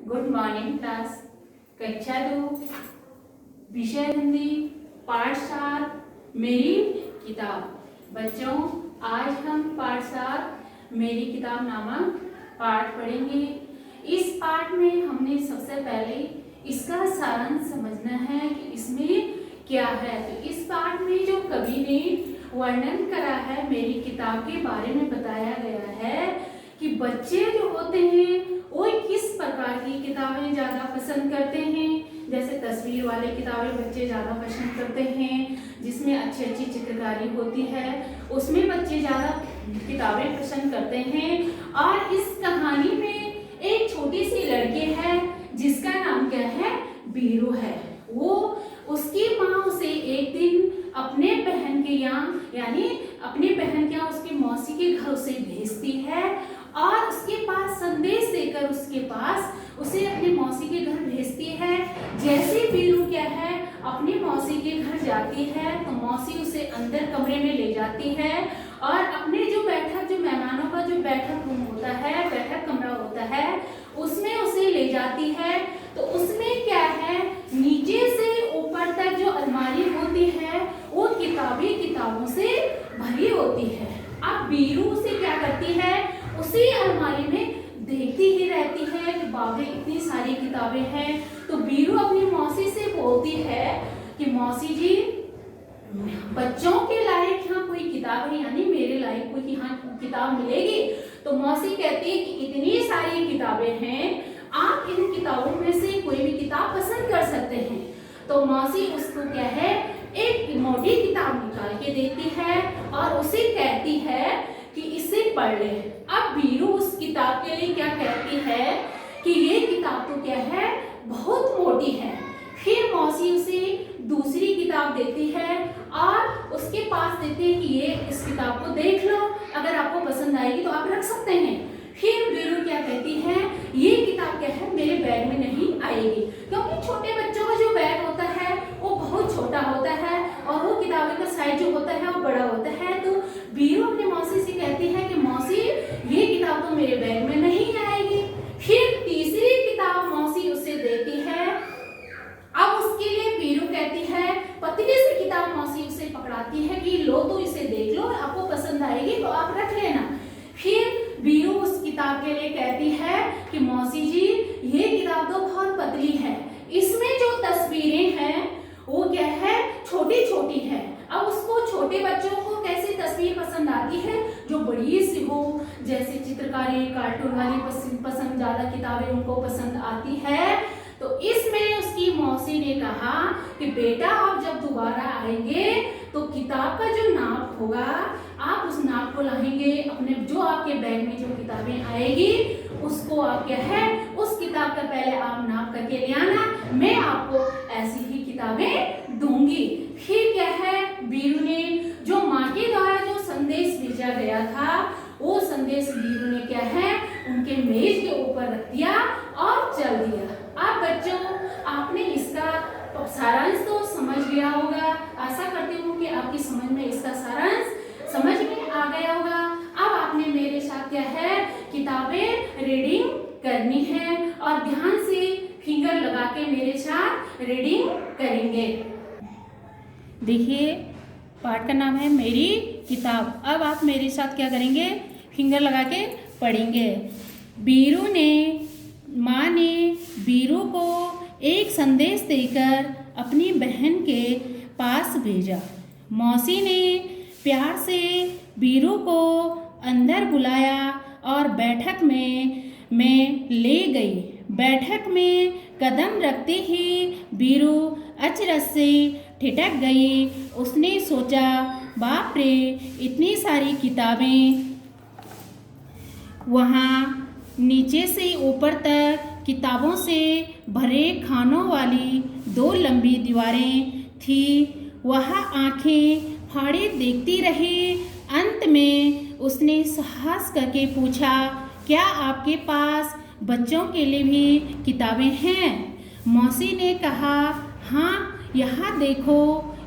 Good morning class. कक्षा 2 विषय हिंदी पाठ 7 मेरी किताब। बच्चों, आज हम पाठ 7 मेरी किताब नामक पाठ पढ़ेंगे। इस पाठ में हमने सबसे पहले इसका सारांश समझना है कि इसमें क्या है। तो इस पाठ में जो कवि ने वर्णन करा है, मेरी किताब के बारे में बताया गया है कि बच्चे जो होते हैं वो किस प्रकार की किताबें ज़्यादा पसंद करते हैं। जैसे तस्वीर वाली किताबें बच्चे ज़्यादा पसंद करते हैं, जिसमें अच्छी अच्छी चित्रकारी होती है, उसमें बच्चे ज़्यादा किताबें पसंद करते हैं। और इस कहानी में एक छोटी सी लड़की है जिसका नाम क्या है, बीरू है। वो उसकी माँ उसे एक दिन अपने बहन के यहाँ यानी अपनी बहन के यहाँ उसकी मौसी के घर उसे भेजती है और उसके पास संदेश देकर उसके पास उसे अपनी मौसी के घर भेजती है। जैसे बीरू क्या है अपनी मौसी के घर जाती है तो मौसी उसे अंदर कमरे में ले जाती है और अपने जो मेहमानों का जो बैठक रूम होता है, बैठक कमरा होता है, उसमें उसे ले जाती है। तो उसमें क्या है, नीचे से ऊपर तक जो अलमारी होती है वो किताबों से भरी होती है। अब बीरू उसे क्या करती है, उसी अलमारी में देखती ही रहती है कि बाबे इतनी सारी किताबें हैं। तो बीरू अपनी मौसी से बोलती है कि मौसी जी, बच्चों के लायक यहाँ कोई किताब है, यानी मेरे लायक कोई यहाँ किताब मिलेगी। तो मौसी कहती है कि इतनी सारी किताबें हैं, आप इन किताबों में से कोई भी किताब पसंद कर सकते हैं। तो मौसी उसको क्या है, एक मोटी किताब निकाल के देती है और उसे कहती है कि इसे पढ़ ले। अब बीरू उस किताब के लिए क्या कहती है कि ये किताब तो क्या है, बहुत मोटी है। फिर मौसी उसे दूसरी किताब देती है और उसके पास देती है कि ये इस किताब को देख लो, अगर आपको पसंद आएगी तो आप रख सकते हैं। फिर बीरू क्या कहती है, ये किताब क्या है मेरे बैग में नहीं आएगी, क्योंकि छोटे बच्चों का जो बैग होता है वो बहुत छोटा होता है और वो किताबें का साइज जो होता है वो बड़ा होता है। तो बीरू अपनी मौसी से कहती है कि मौसी, ये किताब तो मेरे बैग में नहीं आएगी। फिर तीसरी किताब मौसी उसे देती है। अब उसके लिए बीरू कहती है, पतली सी किताब मौसी उसे पकड़ाती है कि लो तो इसे देख लो, आपको पसंद आएगी तो आप रख लेना। फिर बीरू उस किताब के लिए कहती है कि मौसी जी, ये किताब तो बहुत पतली है, इसमें जो तस्वीरें हैं वो क्या है, छोटी छोटी है। अब उसको छोटे बच्चों को कैसी तस्वीर पसंद आती है, जो बड़ी सी हो, जैसे चित्रकारी कार्टून वाली पसंद ज्यादा किताबें उनको पसंद आती है। तो इसमें उसकी मौसी ने कहा कि बेटा, आप जब दोबारा आएंगे तो किताब का जो नाप होगा आप उस नाप को लाएंगे, अपने जो आपके बैग में जो किताबें आएगी उसको आप क्या है, उस किताब का पहले आप नाप करके ले आना, मैं आपको ऐसी ही किताबें दूंगी। फिर क्या है, बीरू ने जो माँ के द्वारा जो संदेश भेजा गया था वो संदेश बीरू ने क्या है उनके मेज के ऊपर रख दिया और चल दिया। अब बच्चों, आपने इसका सारांश तो समझ लिया होगा। आशा करती हूँ कि आपकी समझ में इसका सारांश समझ में आ गया होगा। अब आपने मेरे साथ क्या है, किताबें रीडिंग करनी है और ध्यान से फिंगर लगा के मेरे साथ रीडिंग करेंगे। देखिए, पाठ का नाम है मेरी किताब। अब आप मेरे साथ क्या करेंगे, फिंगर लगा के पढ़ेंगे। माँ ने बीरू को एक संदेश देकर अपनी बहन के पास भेजा। मौसी ने प्यार से बीरू को अंदर बुलाया और बैठक में ले गई। बैठक में कदम रखते ही बीरू अचरज से ठिठक गई। उसने सोचा, बाप रे, इतनी सारी किताबें। वहाँ नीचे से ऊपर तक किताबों से भरे खानों वाली 2 लंबी दीवारें थी। वह आंखें फाड़े देखती रही। अंत में उसने साहस करके पूछा, क्या आपके पास बच्चों के लिए भी किताबें हैं? मौसी ने कहा, हाँ, यहाँ देखो,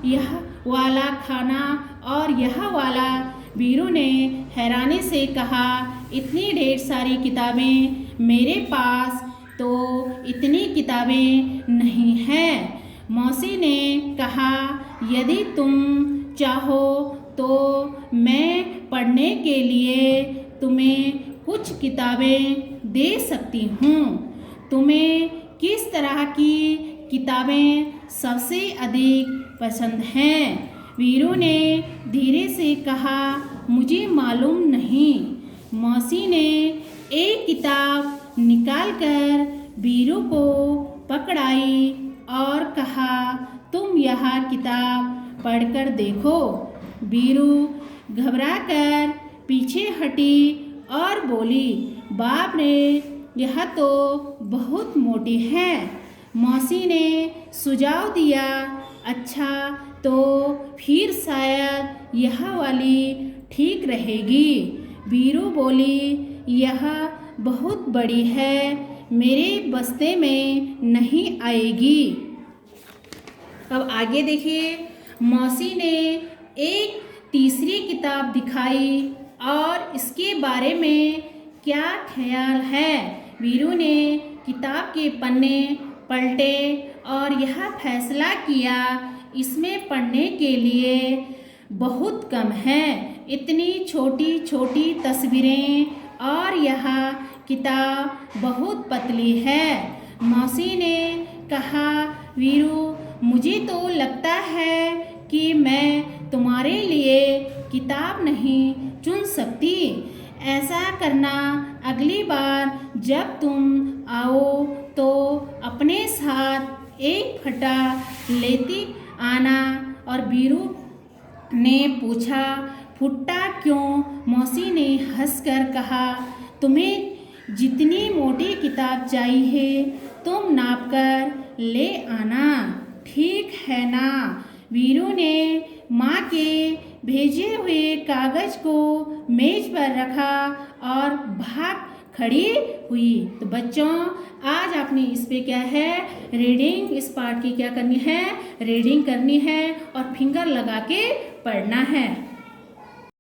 यह वाला खाना और यह वाला। बीरू ने हैरानी से कहा, इतनी ढेर सारी किताबें मेरे पास तो इतनी किताबें नहीं हैं। मौसी ने कहा, यदि तुम चाहो तो मैं पढ़ने के लिए तुम्हें कुछ किताबें दे सकती हूँ। तुम्हें किस तरह की किताबें सबसे अधिक पसंद हैं? वीरू ने धीरे से कहा, मुझे मालूम नहीं। मौसी ने एक किताब निकालकर वीरू को पकड़ाई और कहा, तुम यह किताब पढ़कर देखो। वीरू घबराकर पीछे हटी और बोली, बाप रे, यह तो बहुत मोटी है। मौसी ने सुझाव दिया, अच्छा तो फिर शायद यह वाली ठीक रहेगी। वीरू बोली, यह बहुत बड़ी है, मेरे बस्ते में नहीं आएगी। अब आगे देखिए, मौसी ने एक तीसरी किताब दिखाई और इसके बारे में क्या ख्याल है। वीरू ने किताब के पन्ने पलटे और यह फैसला किया, इसमें पढ़ने के लिए बहुत कम है, इतनी छोटी छोटी तस्वीरें और यह किताब बहुत पतली है। मौसी ने कहा, वीरू, मुझे तो लगता है कि मैं तुम्हारे लिए किताब नहीं चुन सकती। ऐसा करना, अगली बार जब तुम आओ तो अपने साथ एक फटा लेती आना। और वीरू ने पूछा, फुट्टा क्यों? मौसी ने हंसकर कहा, तुम्हें जितनी मोटी किताब चाहिए तुम नाप कर ले आना, ठीक है ना? वीरू ने माँ के भेजे हुए कागज को मेज पर रखा और भाग खड़ी हुई। तो बच्चों, आज आपने इस पे क्या है, रीडिंग, इस पार्ट की क्या करनी है, रीडिंग करनी है और फिंगर लगा के पढ़ना है।